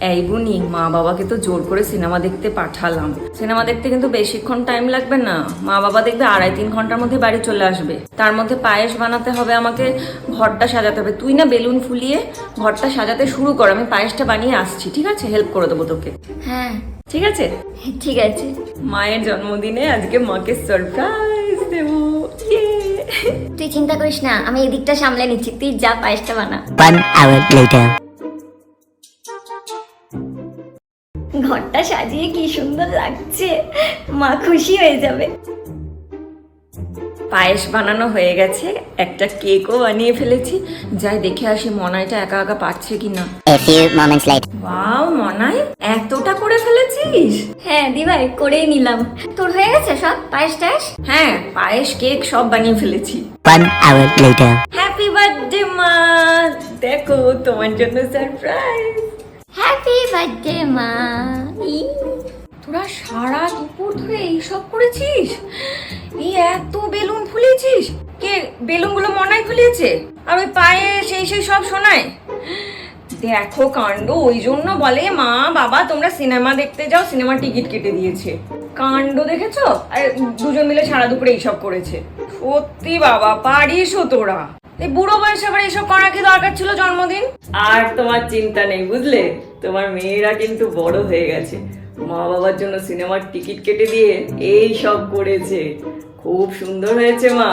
এই বুনি, মা বাবাকে তো জোর করে সিনেমা দেখতে পাঠালাম। সিনেমা দেখতে কিন্তু বেশিক্ষণ টাইম লাগবে না। মা বাবা দেখবে 2.5-3 ঘন্টার মধ্যে বাড়ি চলে আসবে। তার মধ্যে পায়েস বানাতে হবে, আমাকে ঘরটা সাজাতে হবে। তুই না বেলুন ফুলিয়ে ঘরটা সাজাতে শুরু কর, আমি পায়েসটা বানিয়ে আসছি, ঠিক আছে? হেল্প করে দেবো তোকে। হ্যাঁ ঠিক আছে? ঠিক আছে। মায়ের জন্মদিনে আজকে মাকে সারপ্রাইজ দেবো। তুই চিন্তা করিস না, আমি এদিকটা সামলে নিচ্ছি, তুই যা পায়েসটা বানা। 1 hour later. ঘরটা সাজিয়ে কি সুন্দর লাগছে, মা খুশি হয়ে যাবে। পায়েস বানানো হয়ে গেছে, একটা কেকও বানিয়ে ফেলেছি। যাই দেখে আসি মনাইটা একা একা পারছে কিনা। A few moments later. Wow Monai, এতটা করে ফেলেছিস? হ্যাঁ দিভাই, করেই নিলাম। তোর হয়ে গেছে সব পায়েস টায়েস? হ্যাঁ, পায়েস কেক সব বানিয়ে ফেলেছি। 1 hour later. হ্যাপি বার্থডে মা, দেখো তোমার জন্য সারপ্রাইজ। হ্যাপি বার্থডে মা। তোরা সারা দুপুর ধরে এইসব করেছিস? এই এত বেলুন ফুলিয়েছিস? কে বেলুনগুলো মনাই ফুলিয়েছে? আর ওই পায়েস এই সেই সব শোনায়? দেখো কাণ্ড, ওই জন্য বলে মা বাবা তোমরা সিনেমা দেখতে যাও, সিনেমার টিকিট কেটে দিয়েছে। কাণ্ড দেখেছো? আর দুজন মিলে সারা দুপুরে এইসব করেছে। সত্যি বাবা, পারিসও তোরা। এই বুড়ো বয়সে আবার এইসব করা কি দরকার ছিল জন্মদিন? আর তোমার চিন্তা নেই বুঝলে, তোমার মেয়েরা কিন্তু বড় হয়ে গেছে। মা বাবার জন্য সিনেমার টিকিট কেটে দিয়ে এই সব করেছে। খুব সুন্দর হয়েছে মা।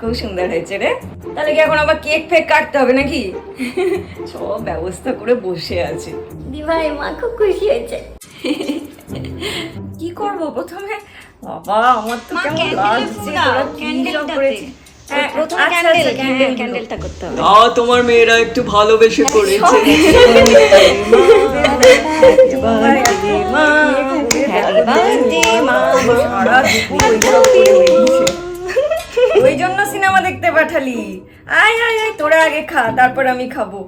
খুব সুন্দর হয়েছে রে। তাহলে কি এখন আবার কেক ফেক কাটতে হবে নাকি? সব ব্যবস্থা করে বসে আছে। দিভাই, মা খুব খুশি হয়েছে। কি করব প্রথমে? বাবা আমার তো কেমন লাগছে, তোরা কি সব করেছিস। হ্যাঁ, প্রথম আচ্ছা, ক্যান্ডেল, আচ্ছা, candle গুলো। ক্যান্ডেলটা করতে হবে। তোমার মেয়েরা একটু ভালোবেসে করেছে। ওই জন্য সিনেমা দেখতে পাঠালি? আয় আয় আয়, তোরা আগে খা, তারপর আমি খাবো।